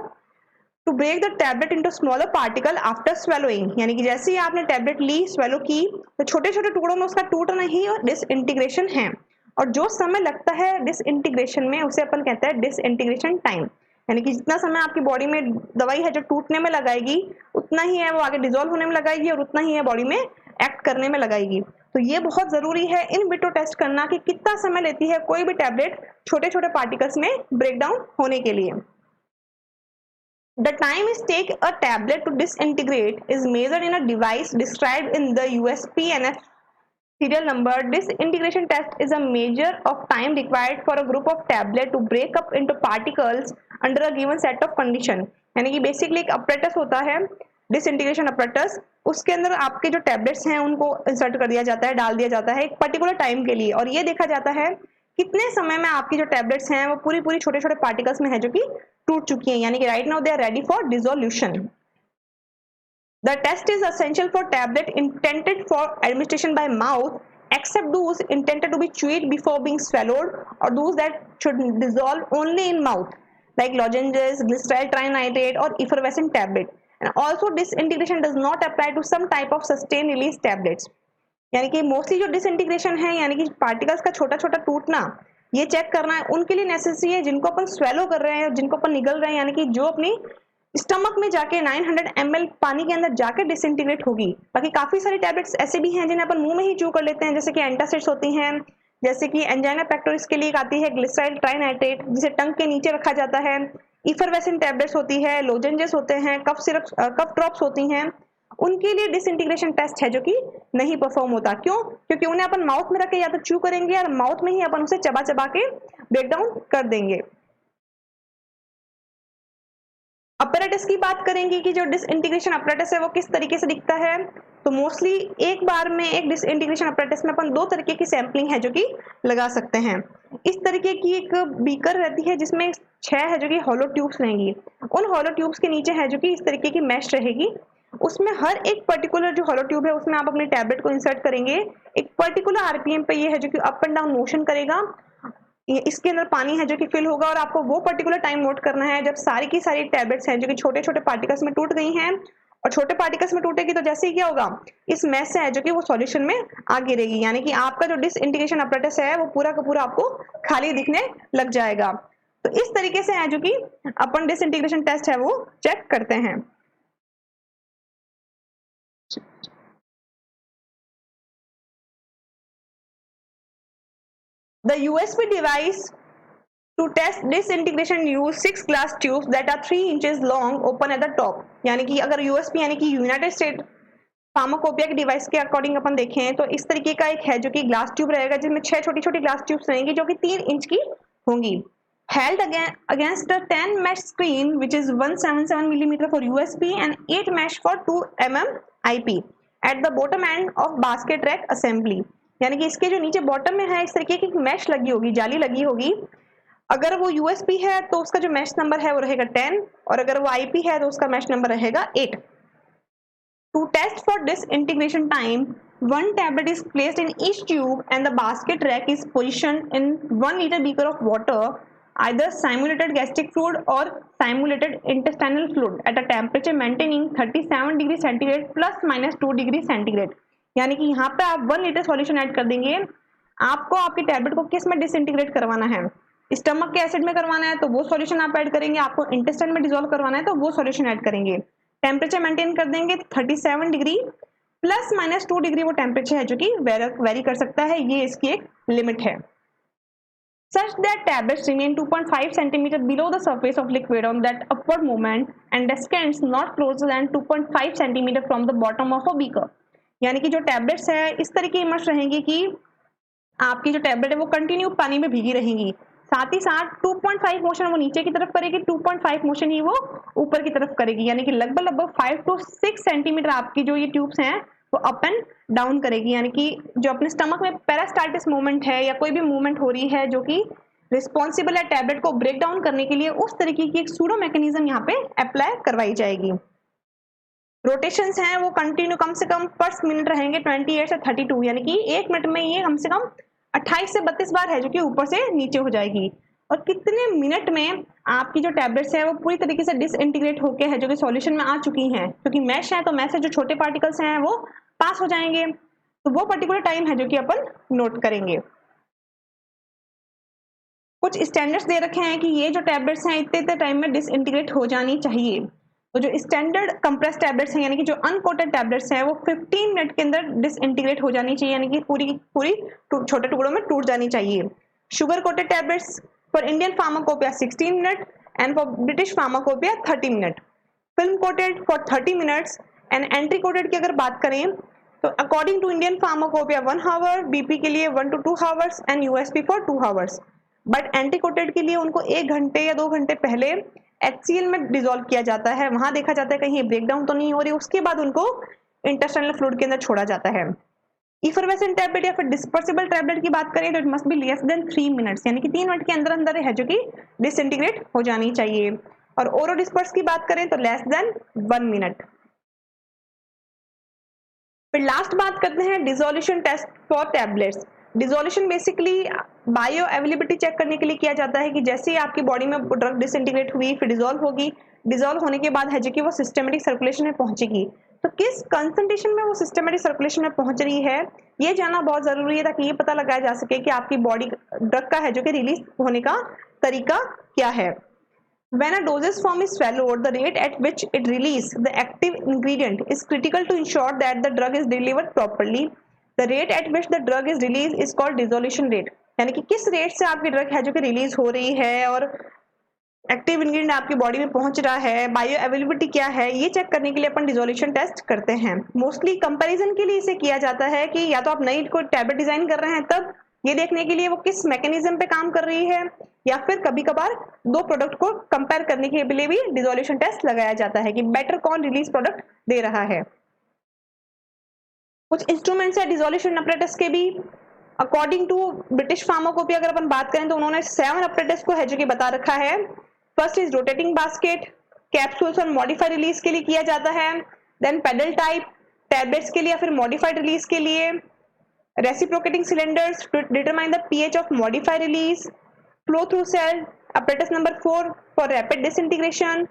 to break the tablet into smaller particle after swallowing, यानी कि जैसे ही आपने टैबलेट ली, स्वेलो की, तो छोटे छोटे टुकड़ों में उसका टूटना ही डिसइंटीग्रेशन है। और जो समय लगता है डिसइंटीग्रेशन में उसे अपन कहते हैं डिसइंटीग्रेशन टाइम, यानी कि जितना समय आपकी बॉडी में दवाई है जो टूटने में लगाएगी उतना ही है वो आगे डिजोल्व होने में लगाएगी और उतना ही है बॉडी में एक्ट करने में लगाएगी। तो ये बहुत जरूरी है इन विट्रो टेस्ट करना कि कितना समय लेती है कोई भी टैबलेट छोटे छोटे पार्टिकल्स में ब्रेक डाउन होने के लिए। The time it takes a tablet to disintegrate is measured in a device described in the USP/NF serial number. Disintegration test is a measure of time required for a group of tablet to break up into particles under a given set of condition. यानी कि basically एक apparatus होता है disintegration apparatus, उसके अंदर आपके जो tablets हैं उनको इंसर्ट कर दिया जाता है, डाल दिया जाता है एक पर्टिकुलर टाइम के लिए, और ये देखा जाता है कितने समय में आपकी जो टैबलेट्स हैं वो पूरी पूरी छोटे छोटे पार्टिकल्स में है जो कि टूट चुकी हैं, यानी कि right now they are ready for dissolution. The test is essential for tablet intended for administration by mouth, except those intended to be chewed before being swallowed, or those that should dissolve only in mouth, like lozenges, glycerol trinitrate, or effervescent tablet. And also, disintegration does not apply to some type of sustained release tablets. यानी कि mostly जो disintegration है यानी कि particles का छोटा छोटा टूटना, ये चेक करना है उनके लिए नेसेसरी है जिनको अपन स्वेलो कर रहे हैं, जिनको अपन निगल रहे हैं, यानी कि जो अपनी स्टमक में जाके 900 ml पानी के अंदर जाके डिसइंटीग्रेट होगी। बाकी काफी सारी टैबलेट्स ऐसे भी हैं जिन्हें अपन मुंह में ही चू कर लेते हैं, जैसे कि एंटासिड्स होती हैं, जैसे कि एंजाइना पेक्टोरिस के लिए एक आती है ग्लिसराइल ट्राइनाइट्रेट जिसे टंग के नीचे रखा जाता है, इफरवेसेंट टैबलेट्स होती है, लोजेंजेस होते हैं, कफ सिरप, कफ ड्रॉप्स होती हैं, उनके लिए डिसइंटीग्रेशन टेस्ट है जो कि नहीं परफॉर्म होता। क्यों? क्योंकि उन्हें अपन माउथ में रख के या तो चू करेंगे या माउथ में ही अपन उसे चबा चबा के ब्रेक डाउन कर देंगे। अपैरेटस की बात करेंगे कि जो डिसइंटीग्रेशन अपैरेटस है वो किस तरीके से दिखता है, तो मोस्टली एक बार में एक डिसइंटीग्रेशन अपैरेटस में अपन दो तरीके की सैंपलिंग है जो कि लगा सकते हैं। इस तरीके की एक बीकर रहती है जिसमें 6 है जो कि हॉलो ट्यूब्स रहेंगी, उन हॉलो ट्यूब्स के नीचे है जो कि इस तरीके की मैश रहेगी, उसमें हर एक पर्टिकुलर जो हॉलो ट्यूब है उसमें आप अपने टैबलेट को इंसर्ट करेंगे, एक पर्टिकुलर आरपीएम पे ये है जो कि अप एंड डाउन मोशन करेगा, इसके अंदर पानी है जो कि फिल होगा और आपको वो पर्टिकुलर टाइम नोट करना है जब सारी की सारी टैबलेट्स हैं जो कि छोटे छोटे पार्टिकल्स में टूट गई हैं, और छोटे पार्टिकल्स में टूटेगी तो जैसे ही क्या होगा इस मैश से है जो कि वो सॉल्यूशन में आ गिरेगी, यानी कि आपका जो डिसइंटीग्रेशन अपैरेटस है वो पूरा का पूरा आपको खाली दिखने लग जाएगा। तो इस तरीके से है जो कि अपन डिसइंटीग्रेशन टेस्ट है वो चेक करते हैं। The USB device to test disintegration use 6 glass tubes that are 3 inches long, open at the top. यानी कि अगर USB यानी कि यूनाइटेड स्टेट फार्माकोपिया के डिवाइस के अकॉर्डिंग अपन देखें तो इस तरीके का एक है जो कि ग्लास ट्यूब रहेगा जिसमें 6 छोटी छोटी ग्लास ट्यूब्स रहेंगी जो कि 3 इंच की होंगी। Held against a 10 mesh screen which is 177 millimeter for USB and 8 mesh for 2 mm IP at the bottom end of basket rack assembly. यानी कि इसके जो नीचे बॉटम में है इस तरीके की मैश लगी होगी, जाली लगी होगी। अगर वो यूएसपी है तो उसका जो मैश नंबर है वो रहेगा 10 और अगर वो आईपी है तो उसका मैश नंबर रहेगा 8। To test for disintegration time, one tablet is placed in each tube and the basket rack is positioned in 1 liter beaker of water, either simulated gastric fluid or simulated intestinal fluid at a temperature maintaining 37 degree centigrade plus minus 2 degree centigrade। यानी कि यहाँ पे आप 1 litre solution add कर देंगे। आपको आपकी tablet को किस में डिसइंटीग्रेट करवाना है, स्टमक के एसिड में करवाना है तो वो सॉल्यूशन आप ऐड करेंगे, आपको इंटेस्टाइन में डिसॉल्व करवाना है तो वो सॉल्यूशन ऐड करेंगे। टेम्परेचर मेंटेन कर देंगे 37 डिग्री प्लस माइनस 2 डिग्री वो टेम्परेचर है जो कि वेरी कर सकता है, ये इसकी एक लिमिट है। Such that tablets remain 2.5 cm below the surface of liquid on that upward movement and descends not closer than 2.5 cm from the bottom of a beaker। यानी कि जो टैबलेट्स है इस तरीके इमर्स रहेंगी कि आपकी जो टैबलेट है वो कंटिन्यू पानी में भीगी रहेंगी। साथ ही साथ 2.5 मोशन वो नीचे की तरफ करेगी, 2.5 मोशन ही वो ऊपर की तरफ करेगी, यानी कि लगभग 5 to 6 सेंटीमीटर आपकी जो ये ट्यूब्स हैं वो अप एंड डाउन करेगी। यानी कि जो अपने स्टमक में पेरास्टाल्टिस मूवमेंट है या कोई भी मूवमेंट हो रही है जो कि रिस्पॉन्सिबल है टैबलेट को ब्रेक डाउन करने के लिए, उस तरीके की एक सूडो मैकेनिज्म यहाँ पे अप्लाई करवाई जाएगी। रोटेशंस हैं वो कंटिन्यू कम से कम पर मिनट रहेंगे 28 से 32, यानी कि 1 मिनट में ये कम से कम 28 से 32 बार है जो कि ऊपर से नीचे हो जाएगी। और कितने मिनट में आपकी जो टैबलेट्स है वो पूरी तरीके से डिसइंटीग्रेट होके है जो कि सॉल्यूशन में आ चुकी हैं, क्योंकि मैश है तो मैश से जो छोटे पार्टिकल्स हैं वो पास हो जाएंगे, तो वो पर्टिकुलर टाइम है जो कि अपन नोट करेंगे। कुछ स्टैंडर्ड्स दे रखे हैं कि ये जो टैबलेट्स हैं इतने टाइम में डिसइंटीग्रेट हो जानी चाहिए। तो जो स्टैंडर्ड कंप्रेस टैबलेट्स हैं यानी कि जो अनकोटेड टैबलेट्स हैं वो 15 मिनट के अंदर डिसइंटीग्रेट हो जानी चाहिए, यानी कि पूरी छोटे टुकड़ों में टूट जानी चाहिए। Sugar coated tablets for Indian pharmacopoeia 16 minute and for British pharmacopoeia 30 minute, film coated for 30 minutes and enteric coated की अगर बात करें तो according to Indian pharmacopoeia 1 hour, BP के लिए 1 to 2 hours and USP for 2 hours. But enteric coated के लिए उनको 1 घंटे या 2 घंटे पहले HCl में डिसॉल्व किया जाता है, वहां देखा जाता है कहीं ब्रेक डाउन तो नहीं हो रही, उसके बाद उनको इंटेस्टाइनल फ्लूइड के अंदर छोड़ा जाता है। इफरवेसेंट टैबलेट या फिर डिस्पर्सिबल टैबलेट की बात करें तो it must be less than 3 minutes, यानी कि 3 मिनट के अंदर अंदर है जो कि डिसइंटीग्रेट हो जानी चाहिए। और ओरो डिस्पर्स की बात करें तो लेस देन 1 मिनट। फिर लास्ट बात करते हैं dissolution test for tablets. Dissolution basically bioavailability check करने के लिए किया जाता है कि जैसे ही आपकी बॉडी में ड्रग डिसइंटीग्रेट हुई फिर डिसॉल्व होगी, डिसॉल्व होने के बाद है जो कि वो सिस्टमेटिक सर्कुलेशन में पहुंचेगी। तो किस कंसंट्रेशन में वो सिस्टमेटिक सर्कुलेशन में पहुंच रही है ये जानना बहुत जरूरी है, ताकि ये पता लगाया जा सके कि आपकी बॉडी ड्रग का है जो कि रिलीज होने का तरीका क्या है। When a dosage form is swallowed, the rate at which it releases the active ingredient is critical to ensure that the drug is delivered properly. The rate at which the drug is released is called dissolution rate. यानी कि किस rate से आपकी drug है जो कि release हो रही है और एक्टिव इंग्रेडिएंट आपकी बॉडी में पहुंच रहा है, बायो अवेलेबिलिटी क्या है, ये चेक करने के लिए अपन डिसोल्यूशन टेस्ट करते हैं। मोस्टली कंपैरिजन के लिए इसे किया जाता है कि या तो आप नई कोई टैबलेट डिजाइन कर रहे हैं तब ये देखने के लिए वो किस मैकेनिज्म पे काम कर रही है, या फिर कभी कभार दो प्रोडक्ट को कंपेयर करने के लिए भी डिसोल्यूशन टेस्ट लगाया जाता है कि बेटर कौन रिलीज प्रोडक्ट दे रहा है। कुछ इंस्ट्रूमेंट्स है डिसोल्यूशन अपरेटस के भी। अकॉर्डिंग टू ब्रिटिश फार्माकोपिया अगर अपन बात करें तो उन्होंने 7 अपरेटस को है जो कि बता रखा है। First is rotating basket, capsules और मॉडिफाइड रिलीज के लिए किया जाता है। देन पेडल टाइप टैबलेट्स के लिए, फिर मॉडिफाइड रिलीज के लिए reciprocating cylinders to determine the pH of modified release, flow through cell apparatus number 4 for rapid disintegration,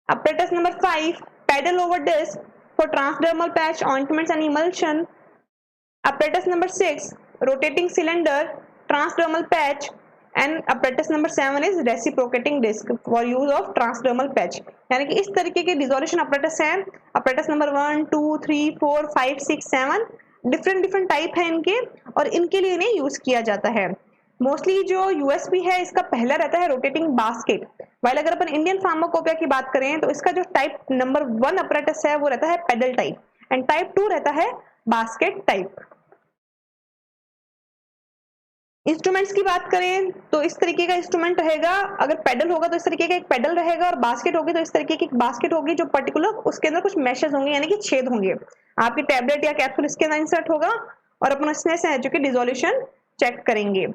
apparatus number 5 pedal over disc for transdermal patch ointments and emulsion, apparatus number 6 rotating cylinder transdermal patch, and apparatus number 7 is reciprocating disc for use of transdermal patch। यानी कि इस तरीके के dissolution apparatus हैं। apparatus number 1 2 3 4 5 6 7 different type है इनके, और इनके लिए इन्हें यूज किया जाता है। मोस्टली जो यूएसपी है इसका पहला रहता है रोटेटिंग बास्केट, वाइल अगर अपन इंडियन फार्माकोपिया की बात करें तो इसका जो टाइप नंबर 1 अपरेटस है वो रहता है पेडल टाइप, एंड टाइप 2 रहता है बास्केट टाइप। इंस्ट्रूमेंट्स की बात करें तो इस तरीके का इंस्ट्रूमेंट रहेगा, अगर पेडल होगा तो इस तरीके का एक पेडल रहेगा, और बास्केट होगी तो इस तरीके की एक बास्केट होगी जो पर्टिकुलर उसके अंदर कुछ मैशेस होंगे यानी कि छेद होंगे। आपकी टैबलेट या कैप्सूल इसके अंदर इंसर्ट होगा और अपन इसमें से जो कि डिसोल्यूशन चेक करेंगे।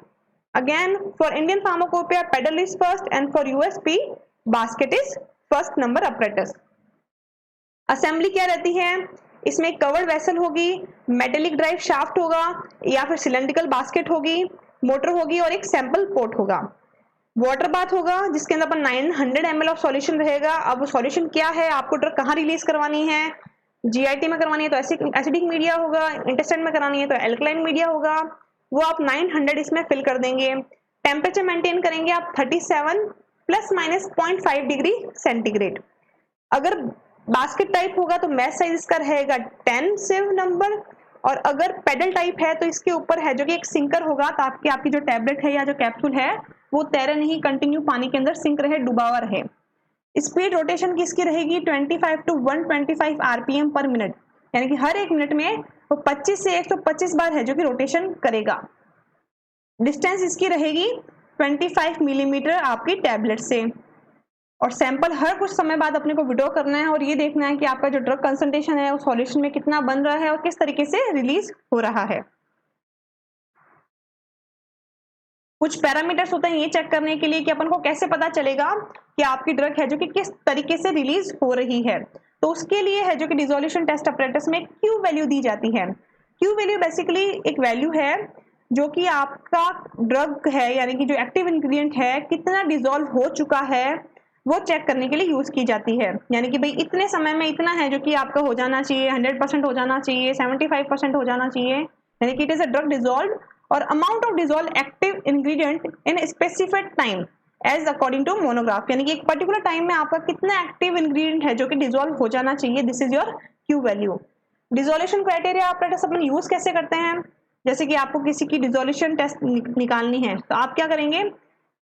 Again, for Indian pharmacopoeia, pedal is first, and for USP, basket is first number apparatus. Assembly क्या रहती है, इसमें एक कवर्ड वेसल होगी, मेटेलिक ड्राइव शाफ्ट होगा या फिर सिलेंड्रिकल बास्केट होगी, मोटर होगी और एक सैंपल पोर्ट होगा। वाटर बाथ होगा जिसके अंदर अपन 900 ml ऑफ सॉल्यूशन रहेगा। अब सॉल्यूशन क्या है, आपको ड्रग कहाँ रिलीज करवानी है, जीआईटी में करवानी है तो एसिडिक मीडिया होगा, इंटेस्टाइन में करानी है तो एल्कलाइन मीडिया होगा, वो आप 900 इसमें फिल कर देंगे। टेम्परेचर मेंटेन करेंगे आप 37 ± 0.5 डिग्री सेंटीग्रेड। अगर बास्केट टाइप होगा तो मैश साइज इसका रहेगा 10 सिव नंबर, और अगर पेडल टाइप है तो इसके ऊपर है जो कि एक सिंकर होगा ताकि आपकी जो टैबलेट है या जो कैप्सूल है वो तैरे नहीं, कंटिन्यू पानी के अंदर सिंक रहे, डूबा हुआ रहे। स्पीड रोटेशन किसकी रहेगी 25 to 125 RPM पर मिनट, यानी कि हर एक मिनट में वो 25 से 125 बार है जो कि रोटेशन करेगा। डिस्टेंस इसकी रहेगी 25 मिलीमीटर आपकी टैबलेट से, और सैंपल हर कुछ समय बाद अपने को विड्रॉ करना है और ये देखना है कि आपका जो ड्रग कंसंट्रेशन है उस सॉल्यूशन में कितना बन रहा है और किस तरीके से रिलीज हो रहा है। कुछ पैरामीटर्स होते हैं ये चेक करने के लिए कि अपन को कैसे पता चलेगा कि आपकी ड्रग है जो कि किस तरीके से रिलीज हो रही है। तो उसके लिए है जो कि डिसोल्यूशन टेस्ट अपरेटस में क्यू वैल्यू दी जाती है। क्यू वैल्यू बेसिकली एक वैल्यू है जो कि आपका ड्रग है यानी कि जो एक्टिव इंग्रेडिएंट है कितना डिसॉल्व हो चुका है वो चेक करने के लिए यूज की जाती है। यानी कि भाई इतने समय में इतना है जो कि आपका हो जाना चाहिए, 100% हो जाना चाहिए, 75% हो जाना चाहिए, यानी कि it is a drug dissolve और amount of dissolve active ingredient in specific time as according to monograph, यानी कि एक पर्टिकुलर टाइम में आपका कितना एक्टिव इंग्रेडिएंट है जो कि डिसॉल्व हो जाना चाहिए। This is your Q value. Dissolution criteria operators upon use कैसे करते हैं, जैसे कि आपको किसी की डिसोल्यूशन टेस्ट निकालनी है तो आप क्या करेंगे,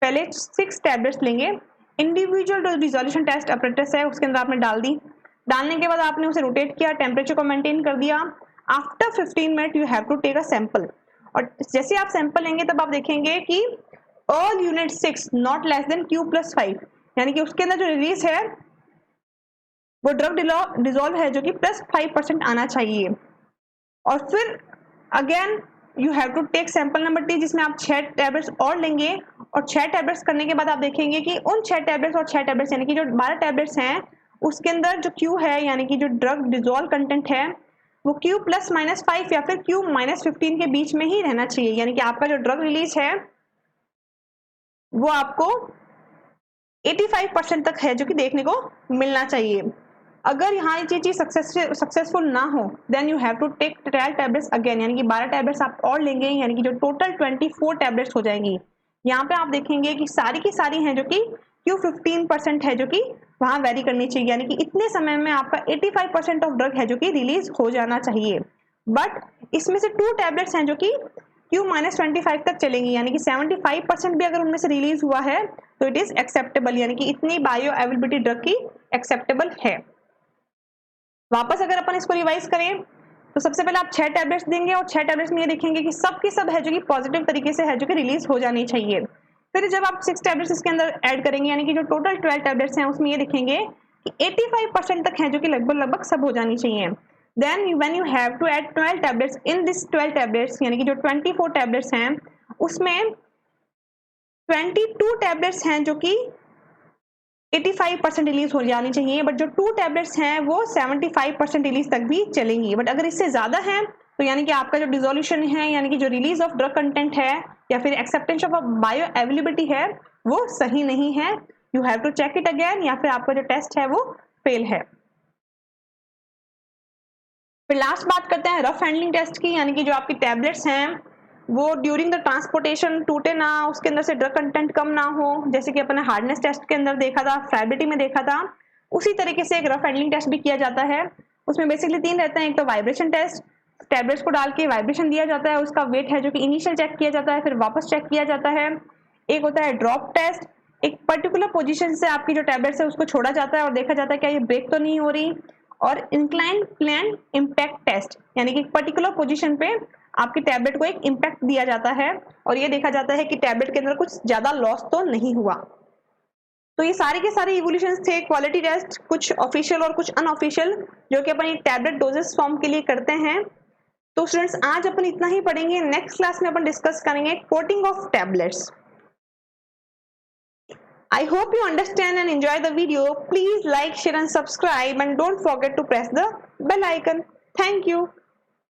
पहले 6 टैबलेट्स लेंगे, इंडिविजुअल डिसोल्यूशन टेस्ट अपरेटस है उसके अंदर आपने डाल दी, डालने के बाद आपने उसे रोटेट किया, टेम्परेचर को मेंटेन कर दिया। After 15 minute you have to take a sample, और जैसे आप सैंपल लेंगे तब आप देखेंगे कि all unit 6 not less than Q+5, यानी कि उसके अंदर जो रिलीज है वो ड्रग डिसॉल्व है जो कि +5% आना चाहिए। और फिर again you have to take sample number T जिसमें आप 6 टैबलेट्स और लेंगे, और 6 टैबलेट्स करने के बाद आप देखेंगे कि उन 6 टैबलेट्स और 6 टैबलेट्स यानी कि जो 12 टैबलेट्स हैं उसके अंदर जो Q है यानी कि जो ड्रग डिसॉल्व कंटेंट है वो Q+-5 या फिर Q-15 के बीच में ही रहना चाहिए, यानी कि आपका जो ड्रग रिलीज है वो आपको 85% तक है जो कि देखने को मिलना चाहिए। अगर यहाँ ये चीज सक्सेसफुल ना हो then you have to take 12 tablets again, यानी कि 12 टैबलेट्स आप और लेंगे, यानी कि जो टोटल 24 टैबलेट्स हो जाएंगी। यहाँ पे आप देखेंगे कि सारी की सारी हैं जो कि Q15% है जो कि वहां वेरी करनी चाहिए, यानी कि इतने समय में आपका 85% ऑफ ड्रग है जो कि रिलीज हो जाना चाहिए। बट इसमें से 2 टैबलेट्स हैं जो कि Q-25 तक चलेंगी, यानी कि 75% भी अगर उनमें से रिलीज हुआ है तो इट इज एक्सेप्टेबल, यानी कि इतनी बायो अवेलेबिलिटी ड्रग की एक्सेप्टेबल है। वापस अगर अपन इसको रिवाइज करें तो सबसे पहले आप 6 टैबलेट्स देंगे और 6 टैबलेट्स में ये देखेंगे कि सब की सब है जो कि पॉजिटिव तरीके से है जो कि रिलीज हो जानी चाहिए। फिर जब आप 6 टैबलेट्स इसके अंदर ऐड करेंगे यानी कि जो टोटल 12 टैबलेट्स हैं उसमें ये देखेंगे कि 85% तक है जो कि लगभग सब हो जानी चाहिए। Then when you have to add 12 tablets in this 12 tablets यानी कि जो 24 टैबलेट्स हैं उसमें 22 टैबलेट्स हैं जो कि 85% रिलीज हो जानी चाहिए, बट जो 2 टैबलेट्स हैं वो 75% रिलीज तक भी चलेंगी। बट अगर इससे ज्यादा है तो यानी कि आपका जो डिसोल्यूशन है यानी कि जो रिलीज ऑफ ड्रग कंटेंट है या फिर एक्सेप्टेंस ऑफ बायो अवेलेबिलिटी है वो सही नहीं है, you have to check it again, या फिर आपका जो टेस्ट है वो फेल है। फिर लास्ट बात करते हैं रफ हैंडलिंग टेस्ट की, यानी कि जो आपकी टैबलेट्स हैं वो ड्यूरिंग द ट्रांसपोर्टेशन टूटे ना, उसके अंदर से ड्रग कंटेंट कम ना हो, जैसे कि अपने हार्डनेस टेस्ट के अंदर देखा था, फ्राइबिलिटी में देखा था, उसी तरीके से एक रफ हैंडलिंग टेस्ट भी किया जाता है। उसमें बेसिकली 3 रहते हैं, एक तो वाइब्रेशन टेस्ट, टैबलेट्स को डाल के वाइब्रेशन दिया जाता है, उसका वेट है जो कि इनिशियल चेक किया जाता है फिर वापस चेक किया जाता है। एक होता है ड्रॉप टेस्ट, एक पर्टिकुलर पोजीशन से आपकी जो टैबलेट्स है उसको छोड़ा जाता है और देखा जाता है क्या ये ब्रेक तो नहीं हो रही। और इंक्लाइन प्लेन इम्पैक्ट टेस्ट, यानी कि एक पर्टिकुलर पोजीशन पे आपकी टैबलेट को एक इम्पैक्ट दिया जाता है और ये देखा जाता है कि टैबलेट के अंदर कुछ ज्यादा लॉस तो नहीं हुआ। तो ये सारे के सारे इवोल्यूशंस थे क्वालिटी टेस्ट, कुछ ऑफिशियल और कुछ अनऑफिशियल, जो कि अपन एक टैबलेट डोजेस फॉर्म के लिए करते हैं। तो स्टूडेंट्स आज अपन इतना ही पढ़ेंगे, नेक्स्ट क्लास में अपन डिस्कस करेंगे coating of tablets. I hope you understand and enjoy the video. Please like, share and subscribe and don't forget to press the bell icon. Thank you.